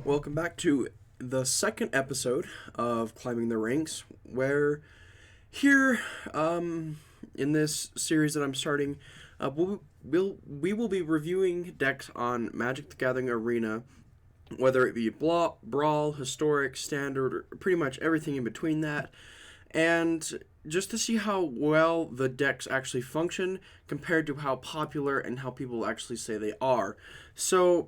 Welcome back to the second episode of Climbing the Ranks, where here, in this series that I'm starting, we will be reviewing decks on Magic the Gathering Arena, whether it be Brawl, Historic, Standard, or pretty much everything in between that, and just to see how well the decks actually function compared to how popular and how people actually say they are. So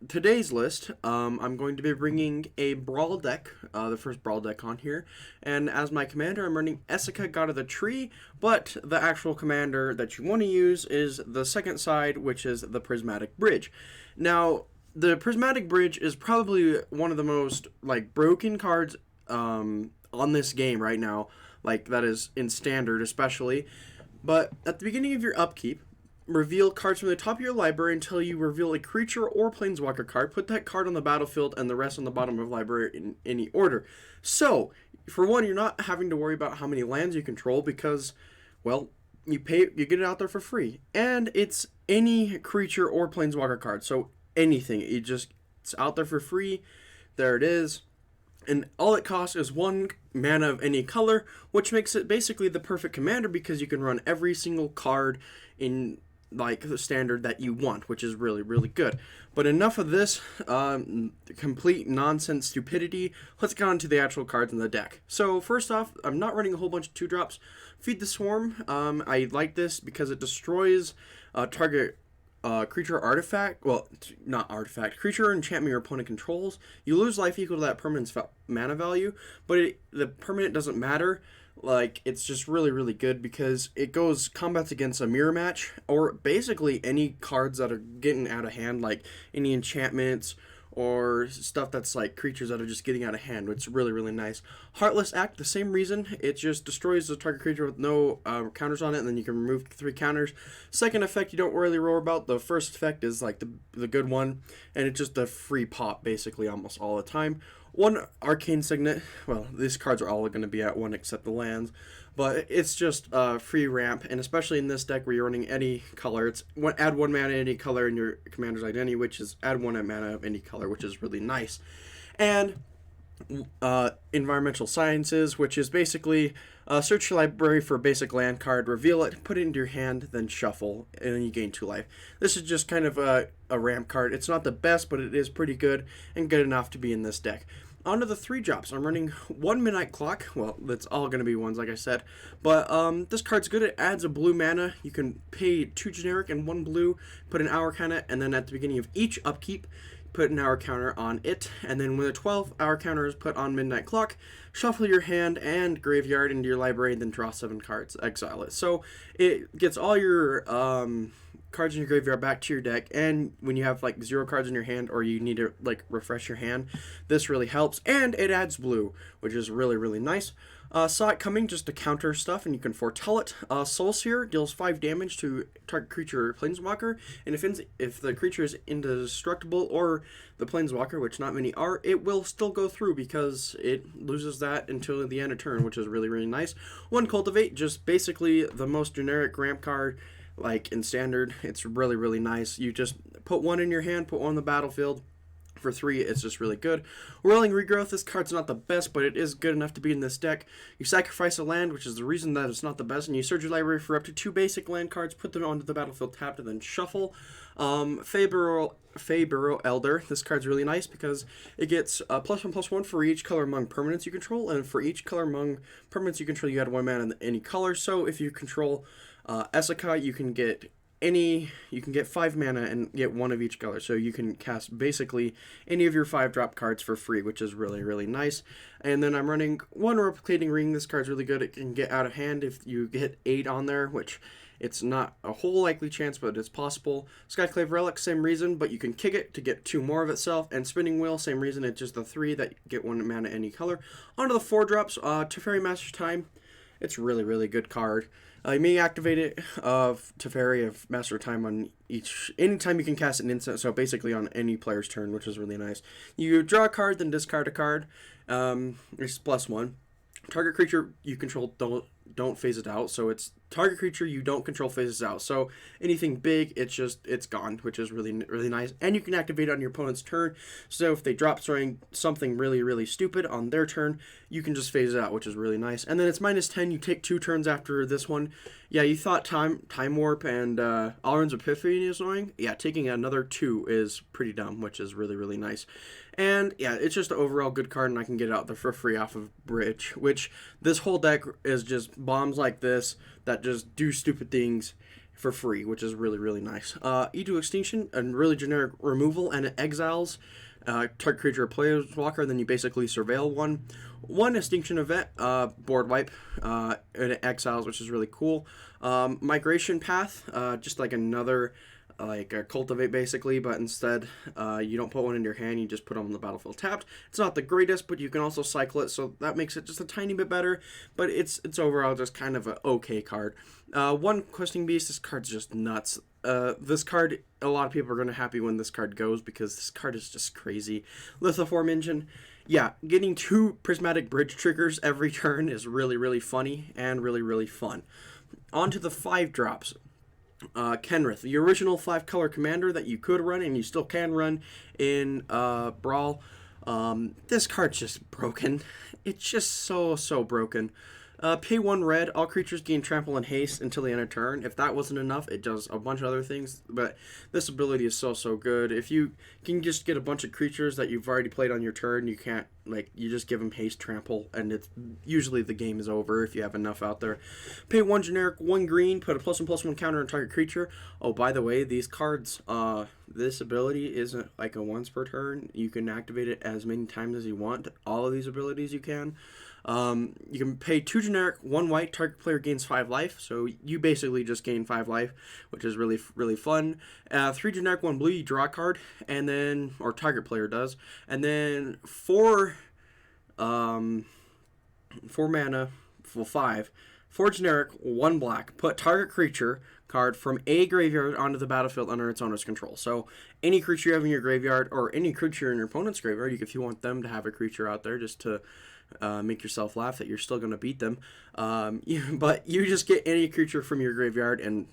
today's list, I'm going to be bringing a Brawl deck, the first Brawl deck on here, and as my commander, I'm running Mtga God of the Tree, but the actual commander that you want to use is the second side, which is the Prismatic Bridge. Now, the Prismatic Bridge is probably one of the most, broken cards, on this game right now, that is in Standard especially, but at the beginning of your upkeep, reveal cards from the top of your library until you reveal a creature or planeswalker card. Put that card on the battlefield and the rest on the bottom of the library in any order. So, for one, you're not having to worry about how many lands you control because, well, you get it out there for free. And it's any creature or planeswalker card. So, anything. It's out there for free. There it is. And all it costs is one mana of any color, which makes it basically the perfect commander because you can run every single card in the Standard that you want, which is really, really good. But enough of this complete nonsense stupidity. Let's get on to the actual cards in the deck. So first off, I'm not running a whole bunch of 2-drops. Feed the Swarm. I like this because it destroys target creature artifact, not artifact, creature or enchantment your opponent controls. You lose life equal to that permanent's mana value, but the permanent doesn't matter. It's just really, really good because it goes combats against a mirror match, or basically any cards that are getting out of hand, like any enchantments, or stuff that's creatures that are just getting out of hand. It's really, really nice. Heartless Act, the same reason. It just destroys the target creature with no counters on it, and then you can remove 3 counters. Second effect, you don't really worry about. The first effect is the good one, and it's just a free pop basically almost all the time. One Arcane Signet. Well, these cards are all going to be at 1 except the lands, but it's just free ramp, and especially in this deck where you're running any color, it's add 1 mana any color in your commander's identity, which is add 1 mana of any color, which is really nice. And Environmental Sciences, which is basically search your library for a basic land card, reveal it, put it into your hand, then shuffle, and then you gain 2 life. This is just kind of a ramp card. It's not the best, but it is pretty good and good enough to be in this deck. On to the 3-drops. I'm running 1 Midnight Clock. Well, that's all going to be ones, like I said. But this card's good. It adds a blue mana. You can pay 2 generic and 1 blue, put an hour counter, and then at the beginning of each upkeep, put an hour counter on it. And then when the 12-hour counter is put on Midnight Clock, shuffle your hand and graveyard into your library, and then draw 7 cards. Exile it. So it gets all your cards in your graveyard back to your deck, and when you have 0 cards in your hand or you need to refresh your hand, this really helps. And it adds blue, which is really, really nice. Saw it coming just to counter stuff, and you can foretell it. Soul Seer deals 5 damage to target creature or planeswalker, and if the creature is indestructible or the planeswalker, which not many are, it will still go through because it loses that until the end of turn, which is really, really nice. 1 Cultivate, just basically the most generic ramp card in Standard. It's really, really nice. You just put 1 in your hand, put 1 on the battlefield. For 3, it's just really good. Whirling Regrowth, this card's not the best, but it is good enough to be in this deck. You sacrifice a land, which is the reason that it's not the best, and you search your library for up to 2 basic land cards, put them onto the battlefield tapped, and then shuffle. Feybarrow Elder, this card's really nice because it gets +1/+1 for each color among permanents you control, and for each color among permanents you control, you add 1 mana in any color. So if you control Mtga, you can get 5 mana and get 1 of each color. So you can cast basically any of your 5-drop cards for free, which is really, really nice. And then I'm running 1 Replicating Ring. This card's really good. It can get out of hand if you get 8 on there, which it's not a whole likely chance, but it's possible. Skyclave Relic, same reason, but you can kick it to get 2 more of itself. And Spinning Wheel, same reason. It's just the 3 that get 1 mana any color. On to the 4-drops. Teferi Master's Time. It's really, really good card. You may activate it Teferi of Master Time on anytime you can cast an instant, so basically on any player's turn, which is really nice. You draw a card, then discard a card. It's +1. Target creature you control don't phase it out. So it's target creature you don't control phases out. So anything big, it's gone, which is really nice. And you can activate it on your opponent's turn. So if they drop something really stupid on their turn, you can just phase it out, which is really nice. And then it's -10. You take 2 turns after this one. Yeah, you thought time warp and Alrund's Epiphany is annoying. Yeah, taking another 2 is pretty dumb, which is really nice. And yeah, it's just an overall good card, and I can get it out there for free off of Bridge, which this whole deck is just bombs like this that just do stupid things for free, which is really nice. E2 Extinction, a really generic removal, and it exiles target creature or planeswalker, and then you basically surveil one extinction event, board wipe, and it exiles, which is really cool. Migration Path, just like another like a cultivate basically, but instead you don't put one in your hand, you just put them on the battlefield tapped. It's not the greatest, but you can also cycle it, so that makes it just a tiny bit better, but it's overall just kind of an okay card. One Questing Beast, this card's just nuts. This card, a lot of people are going to be happy when this card goes, because this card is just crazy. Lithoform Engine, yeah, getting 2 Prismatic Bridge triggers every turn is really funny and really fun. On to the 5 drops. Kenrith, the original 5-color commander that you could run and you still can run in Brawl. This card's just broken. It's just so broken. Pay 1 red, all creatures gain trample and haste until the end of turn. If that wasn't enough, it does a bunch of other things, but this ability is so good. If you can just get a bunch of creatures that you've already played on your turn, you can't, like, you just give them haste, trample, and it's usually the game is over if you have enough out there. Pay 1 generic, 1 green, put a +1/+1 counter on target creature. Oh, by the way, these cards, this ability isn't like a once per turn. You can activate it as many times as you want. All of these abilities you can. You can pay 2 generic, 1 white, target player gains 5 life, so you basically just gain 5 life, which is really fun. 3 generic, 1 blue, you draw a card, and then, or target player does, and then 4 mana, well 5, 4 generic, 1 black, put target creature card from a graveyard onto the battlefield under its owner's control. So any creature you have in your graveyard, or any creature in your opponent's graveyard, if you want them to have a creature out there just to make yourself laugh that you're still going to beat them. But you just get any creature from your graveyard and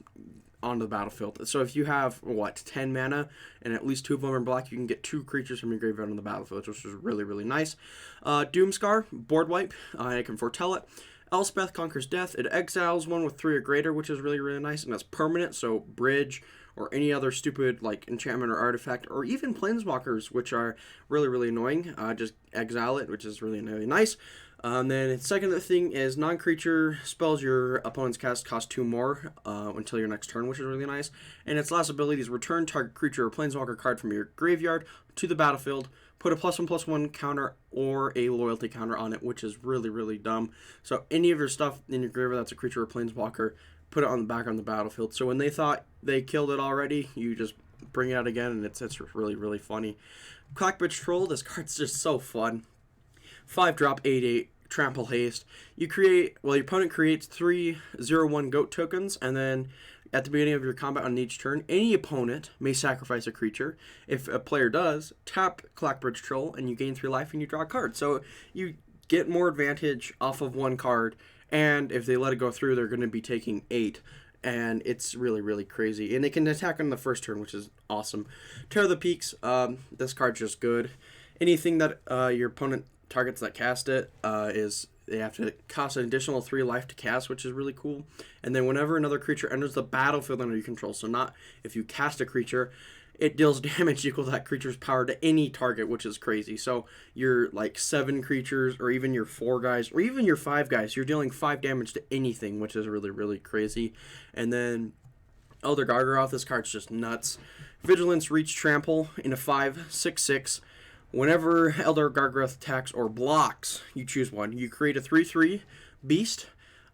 onto the battlefield. So if you have, 10 mana, and at least 2 of them are black, you can get 2 creatures from your graveyard on the battlefield, which is really nice. Doomscar, board wipe, I can foretell it. Elspeth Conquers Death, it exiles 1 with 3 or greater, which is really nice, and that's permanent, so Bridge, or any other stupid like enchantment or artifact, or even planeswalkers, which are really annoying, just exile it, which is really nice. Then the second thing is non-creature spells your opponent's cast cost 2 more until your next turn, which is really nice. And its last ability is return target creature or planeswalker card from your graveyard to the battlefield. Put a +1/+1 counter or a loyalty counter on it, which is really dumb. So any of your stuff in your graveyard that's a creature or planeswalker, put it on the back on the battlefield. So when they thought they killed it already, you just bring it out again, and it's really funny. Clackbridge Troll, this card's just so fun. 5-drop, 8/8, trample haste. You create, your opponent creates 3 0/1 goat tokens, and then at the beginning of your combat on each turn, any opponent may sacrifice a creature. If a player does, tap Clackbridge Troll, and you gain 3 life, and you draw a card. So you get more advantage off of 1 card, and if they let it go through, they're going to be taking 8. And it's really crazy. And they can attack on the first turn, which is awesome. Tear the Peaks, this card's just good. Anything that your opponent targets that cast it they have to cost an additional 3 life to cast, which is really cool. And then whenever another creature enters the battlefield under your control, so not if you cast a creature, it deals damage equal to that creature's power to any target, which is crazy. So your 7 creatures, or even your 4 guys, or even your 5 guys, you're dealing 5 damage to anything, which is really crazy. And then Elder Gargaroth, this card's just nuts. Vigilance, Reach, Trample in a 5/6/6. Whenever Elder Gargaroth attacks or blocks, you choose one. You create a 3/3 beast,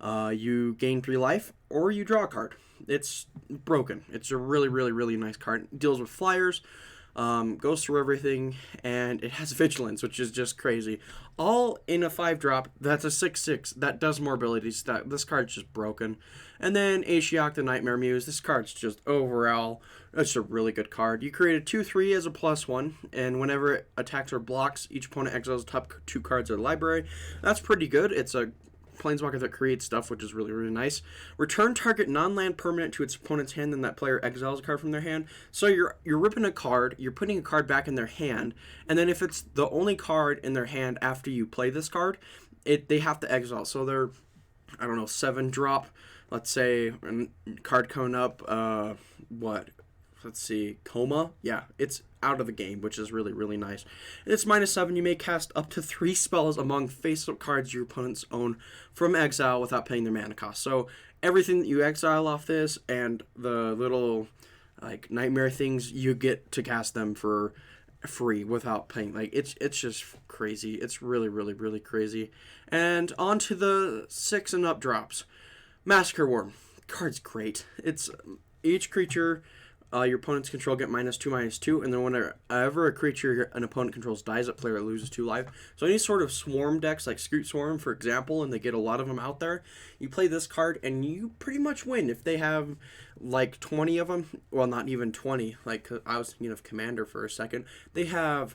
you gain 3 life, or you draw a card. It's broken. It's a really nice card. It deals with flyers, goes through everything, and it has vigilance, which is just crazy. All in a 5-drop, that's a 6/6, that does more abilities. This card's just broken. And then Ashiok, the Nightmare Muse, this card's just overall, it's a really good card. You create a 2/3 as a +1, and whenever it attacks or blocks, each opponent exiles the top 2 cards of the library. That's pretty good. It's a planeswalker that creates stuff, which is really, really nice. Return target non-land permanent to its opponent's hand, then that player exiles a card from their hand. So you're ripping a card, you're putting a card back in their hand, and then if it's the only card in their hand after you play this card, they have to exile. So they're, I don't know, 7-drop, let's say, card coming up, what? Let's see, Coma. Yeah, it's out of the game, which is really, really nice. And it's -7. You may cast up to 3 spells among face-up cards your opponents own from exile without paying their mana cost. So everything that you exile off this and the little like nightmare things, you get to cast them for free without paying. Like it's just crazy. It's really, really, really crazy. And on to the 6 and up drops. Massacre Worm. Card's great. It's each creature your opponent's control get -2/-2, and then whenever a creature an opponent controls dies, that player loses 2 life. So any sort of swarm decks, like Scute Swarm, for example, and they get a lot of them out there, you play this card, and you pretty much win. If they have, like, 20 of them, well, not even 20, like, I was thinking of Commander for a second, they have,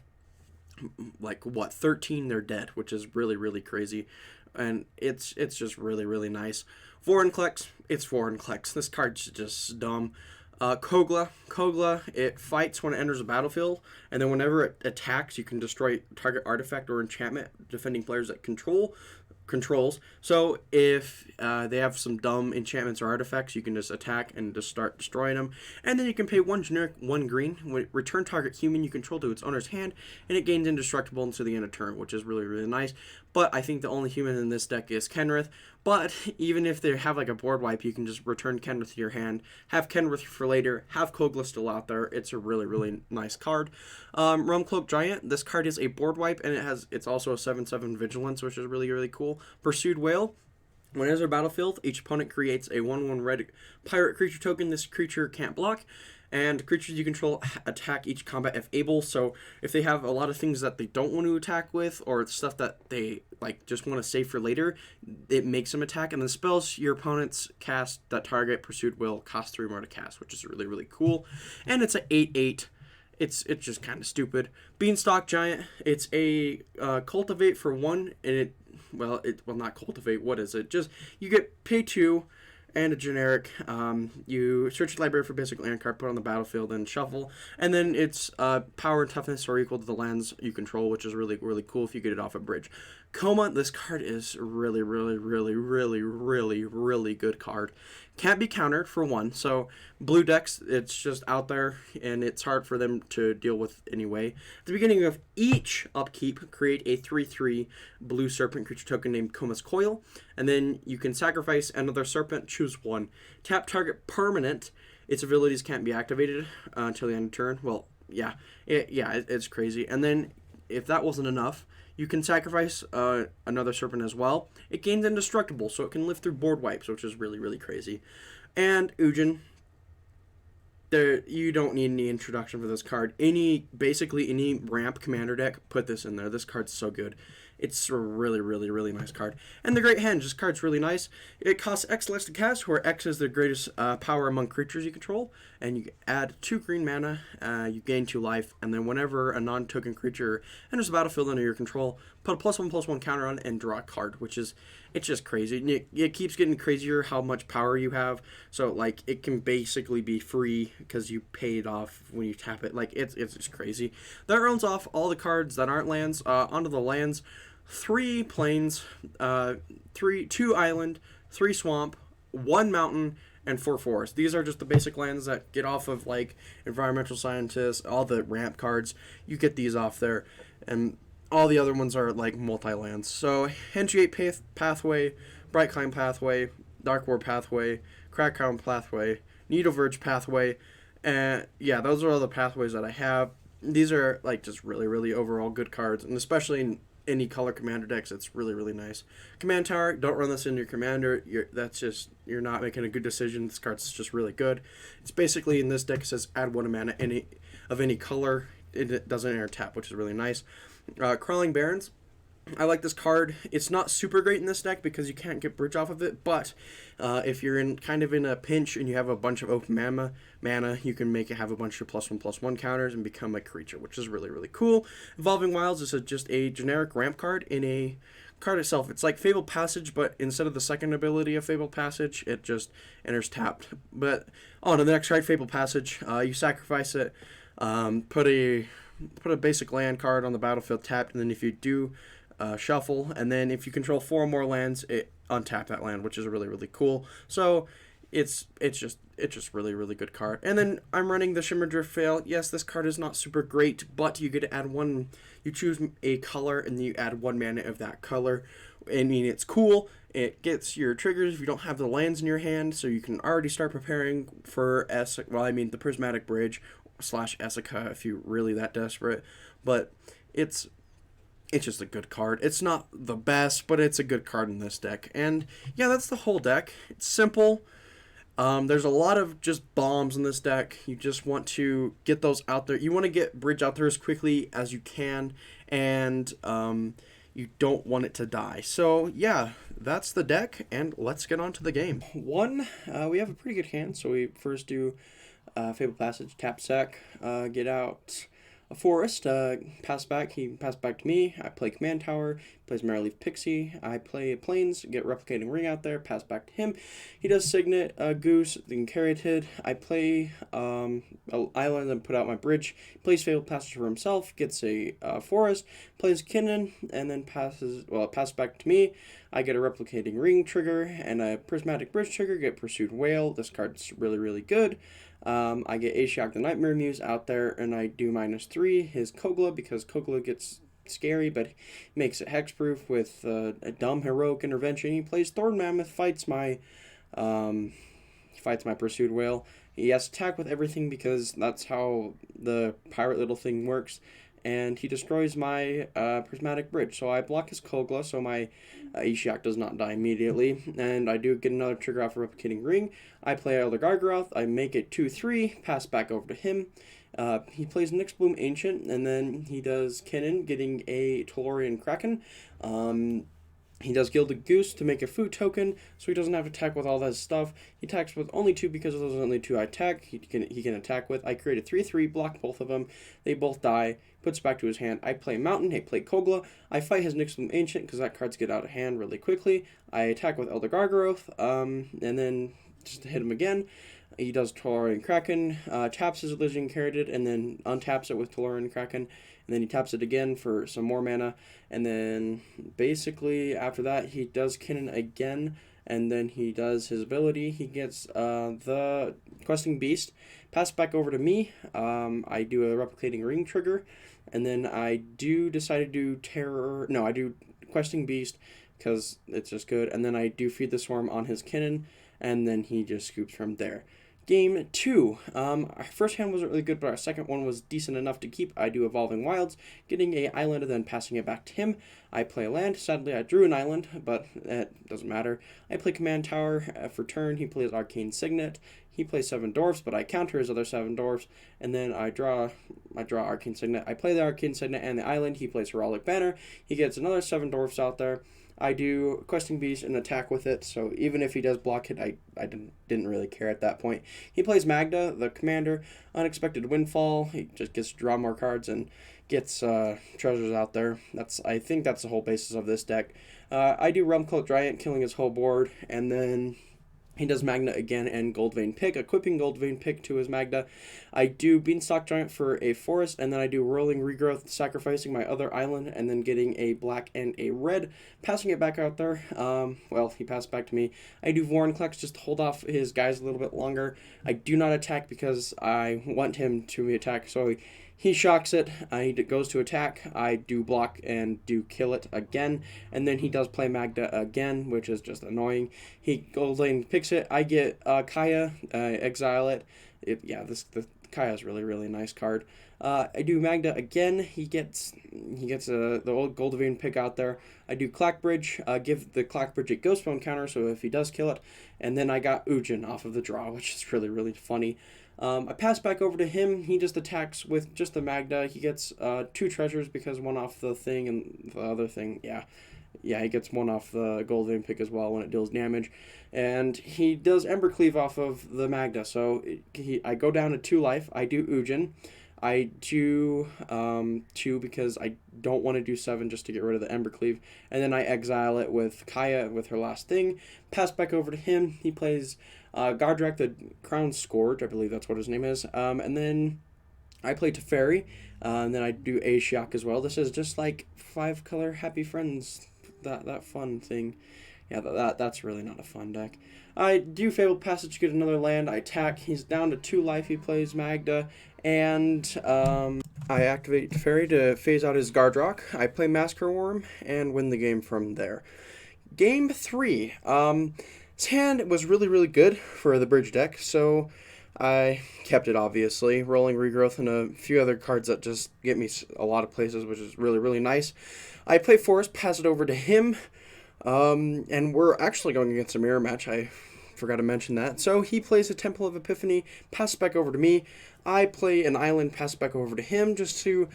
like, 13, they're dead, which is really, really crazy, and it's just really, really nice. Vorinclex, it's Vorinclex. This card's just dumb. Kogla, it fights when it enters a battlefield, and then whenever it attacks, you can destroy target artifact or enchantment defending players that controls. So if they have some dumb enchantments or artifacts, you can just attack and just start destroying them. And then you can pay 1 generic, 1 green, return target human you control to its owner's hand, and it gains indestructible until the end of turn, which is really, really nice. But I think the only human in this deck is Kenrith. But even if they have like a board wipe, you can just return Kenrith to your hand, have Kenrith for later, have Kogla still out there. It's a really, really nice card. Realmcloak Giant, this card is a board wipe, and it's also a 7/7 vigilance, which is really, really cool. Pursued Whale. When it enters a battlefield, each opponent creates a 1/1 red pirate creature token. This creature can't block, and creatures you control attack each combat if able. So if they have a lot of things that they don't want to attack with, or stuff that they like just want to save for later, it makes them attack. And the spells your opponents cast that target Pursued will cost 3 more to cast, which is really, really cool. And it's a 8/8. It's just kind of stupid. Beanstalk Giant. It's a cultivate for 1, and not cultivate. What is it? Just you get pay 2 and a generic. You search the library for basic land card, put on the battlefield, and shuffle. And then it's power and toughness are equal to the lands you control, which is really, really cool if you get it off a bridge. Coma, this card is really, really, really, really, really, really good card. Can't be countered for 1. So blue decks, it's just out there, and it's hard for them to deal with anyway. At the beginning of each upkeep, create a 3/3 blue serpent creature token named Coma's Coil, and then you can sacrifice another serpent, choose 1. Tap target permanent. Its abilities can't be activated until the end of turn. Well, yeah, it's crazy. And then if that wasn't enough, you can sacrifice another serpent as well. It gains indestructible, so it can live through board wipes, which is really, really crazy. And Ujin, you don't need any introduction for this card. Basically any ramp commander deck, put this in there. This card's so good. It's a really, really, really nice card. And the Great Henge, this card's really nice. It costs X less to cast, where X is the greatest power among creatures you control. And you add 2 green mana, you gain 2 life, and then whenever a non-token creature enters the battlefield under your control, put a +1/+1 counter on it and draw a card, it's just crazy. It keeps getting crazier how much power you have. So, like, it can basically be free because you pay it off when you tap it. Like, it's just crazy. That runs off all the cards that aren't lands. Onto the lands. 3 plains, 2 island, 3 swamp, 1 mountain, and 4 forest. These are just the basic lands that get off of, like, environmental scientists, all the ramp cards. You get these off there, and all the other ones are, like, multi-lands. So, Henge Pathway, Bright Climb Pathway, Dark War Pathway, Crack Crown Pathway, Needle Verge Pathway, and, yeah, those are all the pathways that I have. These are, like, just really, really overall good cards, and especially in any color commander decks, it's really, really nice. Command Tower, don't run this in your commander. You're not making a good decision. This card's just really good. It's basically in this deck, it says add 1 mana of any color. It doesn't enter tap, which is really nice. Crawling Barrens, I like this card. It's not super great in this deck because you can't get bridge off of it, but if you're in a pinch and you have a bunch of open mana, you can make it have a bunch of +1/+1 counters and become a creature, which is really, really cool. Evolving Wilds is just a generic ramp card in a card itself, it's like Fabled Passage, but instead of the second ability of Fabled Passage, it just enters tapped. But on to the next card, Fabled Passage. You sacrifice it, put a basic land card on the battlefield tapped, and then if you do shuffle, and then if you control 4 or more lands, it untap that land, which is really, really cool. So it's just really good card. And then I'm running the Shimmer Drift Veil. Yes, this card is not super great, but you get to add one. You choose a color and you add 1 mana of that color. I mean, it's cool. It gets your triggers if you don't have the lands in your hand, so you can already start preparing for the Prismatic Bridge / Essica if you're really that desperate. But it's just a good card. It's not the best, but it's a good card in this deck. And yeah, that's the whole deck. It's simple. There's a lot of just bombs in this deck. You just want to get those out there. You want to get Bridge out there as quickly as you can, and you don't want it to die. So yeah, that's the deck, and let's get on to the game. We have a pretty good hand, so we first do Fabled Passage, tap sack, get out a forest, pass back, he passed back to me, I play Command Tower, he plays Marileaf Pixie, I play Plains, get Replicating Ring out there, pass back to him, he does Signet, Goose, then Caryatid, I play Island and put out my bridge, he plays Fabled Passage for himself, gets a forest, plays Kinnan, and then passes back to me, I get a Replicating Ring trigger, and a Prismatic Bridge trigger, get Pursued Whale, this card's really, really good. I get Ashiok the Nightmare Muse out there, and I do -3 his Kogla, because Kogla gets scary, but makes it hexproof with a dumb heroic intervention. He plays Thorn Mammoth, fights my Pursued Whale. He has to attack with everything because that's how the pirate little thing works. And he destroys my Prismatic Bridge. So I block his Kogla, so my Ashiok does not die immediately. And I do get another trigger off a Replicating Ring. I play Elder Gargaroth, I make it 2/3, pass back over to him. He plays Nyxbloom Ancient, and then he does Kinnan, getting a Tolarian Kraken. He does Gilded Goose to make a food token, so he doesn't have to attack with all that stuff. He attacks with only 2 because those are only 2 I attack. He can attack with. I create a 3/3, block both of them. They both die. Puts back to his hand. I play Mountain. He play Kogla. I fight his Nyxbloom Ancient because that cards get out of hand really quickly. I attack with Elder Gargaroth, and then just to hit him again. He does Tolarian Kraken, taps his Elysian Caryatid, and then untaps it with Tolarian Kraken. And then he taps it again for some more mana. And then basically after that he does Kinnan again. And then he does his ability. He gets the Questing Beast. Pass back over to me. I do a Replicating Ring trigger. And then I do decide to do I do Questing Beast because it's just good. And then I do Feed the Swarm on his Kinnan. And then he just scoops from there. Game 2. Our first hand wasn't really good, but our second one was decent enough to keep. I do Evolving Wilds, getting a island and then passing it back to him. I play a land. Sadly, I drew an island, but it doesn't matter. I play Command Tower for turn. He plays Arcane Signet. He plays 7 Dwarfs, but I counter his other 7 Dwarfs, and then I draw Arcane Signet. I play the Arcane Signet and the island. He plays Heraldic Banner. He gets another 7 Dwarfs out there. I do Questing Beast and attack with it, so even if he does block it, I didn't really care at that point. He plays Magda, the commander, Unexpected Windfall. He just gets to draw more cards and gets treasures out there. I think that's the whole basis of this deck. I do Realm Cult Giant, killing his whole board, and then he does Magna again and Goldvein Pick, equipping Goldvein Pick to his Magda. I do Beanstalk Giant for a forest, and then I do Rolling Regrowth, sacrificing my other island, and then getting a black and a red, passing it back out there. He passed back to me. I do Vorinclex just to hold off his guys a little bit longer. I do not attack because I want him to attack, so he shocks it. He goes to attack. I do block and do kill it again. And then he does play Magda again, which is just annoying. He Goldlane picks it. I get Kaya, exile it. The Kaya is really, really nice card. I do Magda again. He gets the old Goldvein Pick out there. I do Clackbridge. Give the Clackbridge a Ghostbone counter, so if he does kill it. And then I got Ujin off of the draw, which is really, really funny. I pass back over to him. He just attacks with just the Magda. He gets 2 treasures because one off the thing and the other thing. He gets one off the Goldvein Pick as well when it deals damage. And he does Embercleave off of the Magda. So I go down to 2 life. I do Ujin. I do 2 because I don't want to do 7 just to get rid of the Embercleave. And then I exile it with Kaya with her last thing. Pass back over to him. He plays Gardrak, the Crown Scourge. I believe that's what his name is. And then I play Teferi. And then I do Ashiok as well. This is just like 5-color Happy Friends. That fun thing. Yeah, that's really not a fun deck. I do Fabled Passage, get another land. I attack. He's down to 2 life. He plays Mtga. And I activate Teferi to phase out his Gardrock. I play Massacre Worm and win the game from there. Game 3. His hand was really, really good for the bridge deck, so I kept it, obviously. Rolling Regrowth and a few other cards that just get me a lot of places, which is really, really nice. I play Forest, pass it over to him. And we're actually going against a mirror match. I forgot to mention that. So he plays a Temple of Epiphany, pass it back over to me. I play an island, pass it back over to him, just to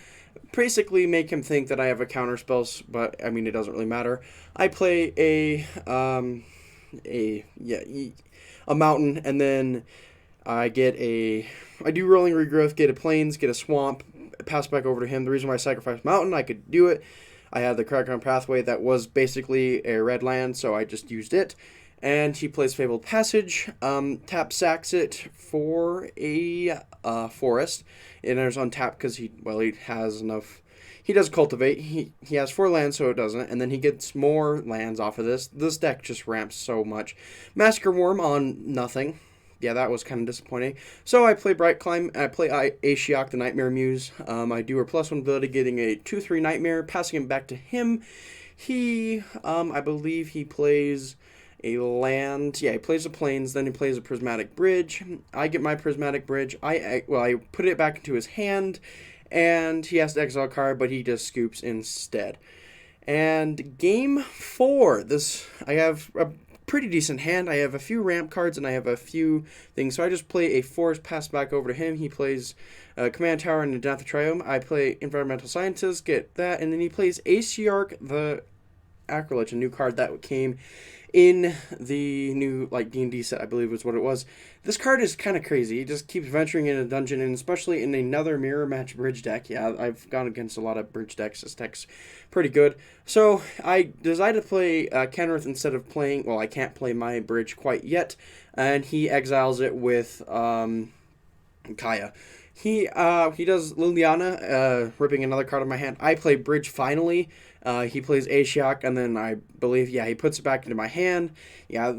basically make him think that I have a counter spells, but I mean it doesn't really matter. I play a mountain, and then I do Rolling Regrowth, get a plains, get a swamp, pass back over to him. The reason why I sacrificed mountain, I could do it. I had the Crackdown Pathway that was basically a red land, so I just used it. And he plays Fabled Passage, sacks it for a forest. It enters on tap because he has enough. He does cultivate. He has 4 lands, so it doesn't. And then he gets more lands off of this. This deck just ramps so much. Massacre Worm on nothing. Yeah, that was kind of disappointing. So I play Bright Climb. I play Ashiok, the Nightmare Muse. I do her +1 ability, getting a 2/3 Nightmare, passing it back to him. He, I believe he plays a land. Yeah, he plays a plains, then he plays a Prismatic Bridge. I get my Prismatic Bridge. I put it back into his hand, and he has to exile a card, but he just scoops instead. And game 4, I have a pretty decent hand. I have a few ramp cards, and I have a few things. So I just play a Forest, pass back over to him. He plays Command Tower and Death Triome. I play Environmental Scientist, get that, and then he plays Aciarch the Acrolich, a new card that came in the new D&D set, I believe was what it was. This card is kind of crazy. He just keeps venturing in a dungeon, and especially in another mirror match bridge deck. Yeah, I've gone against a lot of bridge decks. This deck's pretty good. So I decided to play Kenrith instead of playing. Well, I can't play my bridge quite yet, and he exiles it with Kaya. He does Liliana, ripping another card in my hand. I play Bridge finally. He plays Ashiok, and then I believe, he puts it back into my hand. Yeah,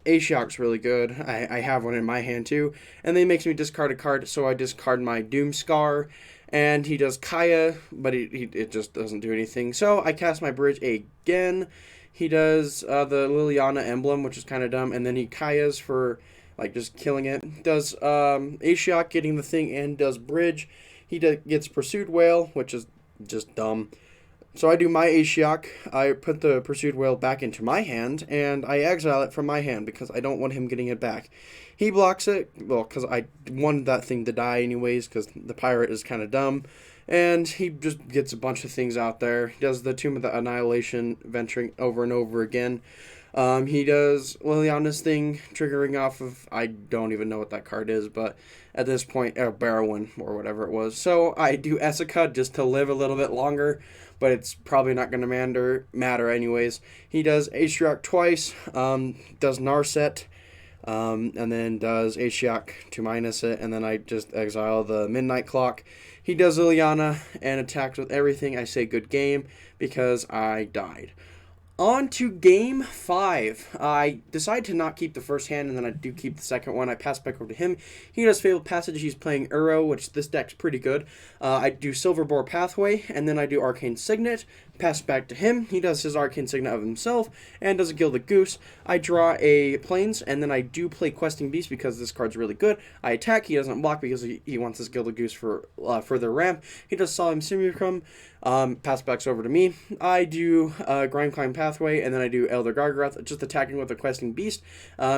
Ashiok's really good. I have one in my hand too. And then he makes me discard a card, so I discard my Doomscar. And he does Kaya, but it just doesn't do anything. So I cast my Bridge again. He does the Liliana emblem, which is kind of dumb, and then he Kayas for just killing it. Does Ashiok getting the thing, and does Bridge. He gets Pursued Whale, which is just dumb. So I do my Ashiok, I put the Pursued Whale back into my hand, and I exile it from my hand because I don't want him getting it back. He blocks it, well, because I wanted that thing to die anyways, because the pirate is kind of dumb. And he just gets a bunch of things out there. He does the Tomb of the Annihilation, venturing over and over again. He does Liliana's thing, triggering off of, I don't even know what that card is, but at this point, Barrowin, or whatever it was. So I do Essica just to live a little bit longer, but it's probably not going to matter anyways. He does Ashiok twice, does Narset, and then does Ashiok to minus it, and then I just exile the Midnight Clock. He does Liliana and attacks with everything. I say good game because I died. On to game 5. I decide to not keep the first hand, and then I do keep the second one. I pass back over to him. He does Fabled Passage. He's playing Uro, which this deck's pretty good. I do Silver Boar Pathway, and then I do Arcane Signet. Pass back to him. He does his Arcane Signet of himself, and does a Gilded Goose. I draw a Plains, and then I do play Questing Beast because this card's really good. I attack. He doesn't block because he wants his Gilded Goose for further ramp. He does Solemn Simulacrum. Pass backs over to me. I do Grime Climb Pathway, and then I do Elder Gargaroth, just attacking with a Questing Beast.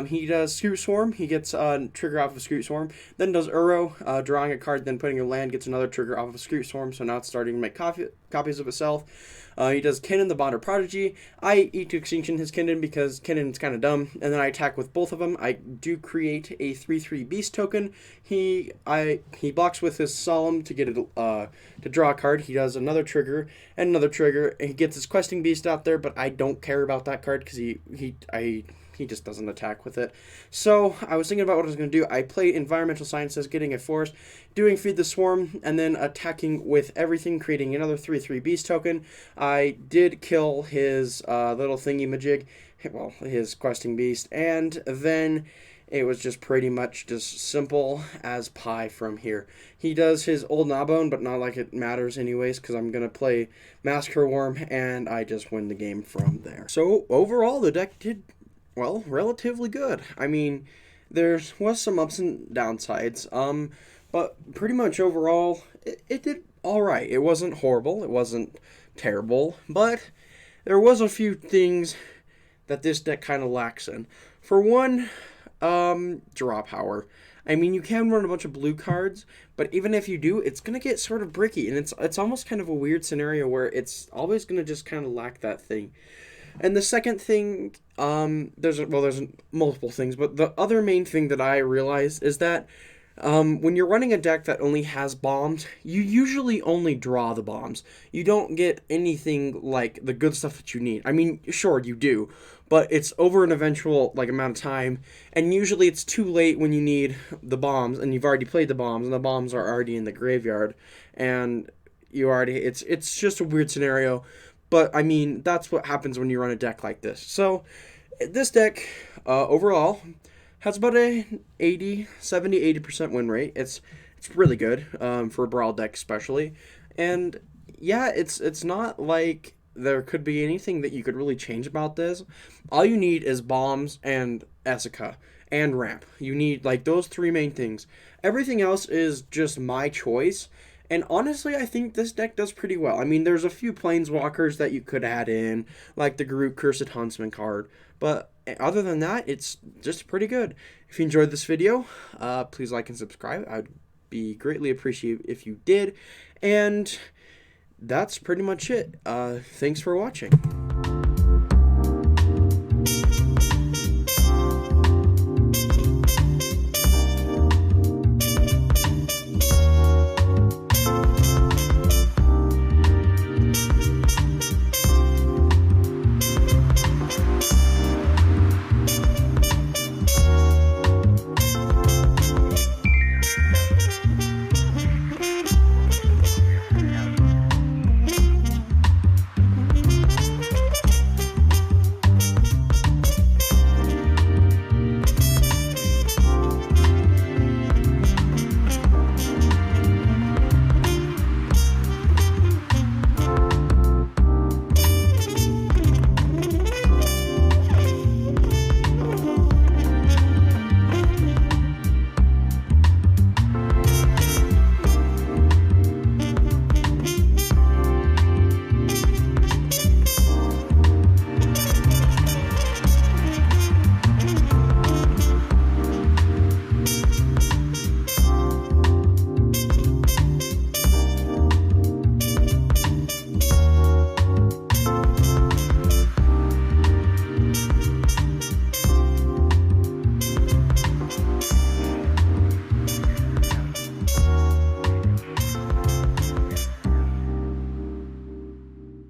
He does Scute Swarm. He gets trigger off of Scute Swarm. Then does Uro, drawing a card, then putting a land, gets another trigger off of Scute Swarm. So now it's starting to make copies of itself. He does Kennen the Bonder Prodigy. I eat to extinction his Kennen because Kennen's kind of dumb, and then I attack with both of them. I do create a 3/3 Beast token. He blocks with his Solemn to get it to draw a card. He does another trigger and another trigger. And he gets his Questing Beast out there, but I don't care about that card because he just doesn't attack with it. So I was thinking about what I was going to do. I play Environmental Sciences, getting a forest, doing Feed the Swarm, and then attacking with everything, creating another 3/3 Beast token. I did kill his little thingy-majig, well, his Questing Beast, and then it was just pretty much just simple as pie from here. He does his old Gnawbone, but not like it matters anyways, because I'm going to play Massacre Worm, and I just win the game from there. So overall, the deck did, well, relatively good. I mean, there was some ups and downsides, but pretty much overall, it did all right. It wasn't horrible, it wasn't terrible, but there was a few things that this deck kind of lacks in. For one, draw power. I mean, you can run a bunch of blue cards, but even if you do, it's going to get sort of bricky, and it's almost kind of a weird scenario where it's always going to just kind of lack that thing. And the second thing, there's multiple things, but the other main thing that I realized is that when you're running a deck that only has bombs, you usually only draw the bombs. You don't get anything like the good stuff that you need. I mean, sure, you do, but it's over an eventual amount of time, and usually it's too late when you need the bombs, and you've already played the bombs, and the bombs are already in the graveyard, and it's just a weird scenario. But, I mean, that's what happens when you run a deck like this. So, this deck, overall, has about a 70-80% win rate. It's really good, for a Brawl deck especially. And, yeah, it's not like there could be anything that you could really change about this. All you need is bombs and Essica and ramp. You need, those three main things. Everything else is just my choice. And honestly, I think this deck does pretty well. I mean, there's a few Planeswalkers that you could add in, like the Groot Cursed Huntsman card. But other than that, it's just pretty good. If you enjoyed this video, please like and subscribe. I'd be greatly appreciated if you did. And that's pretty much it. Thanks for watching.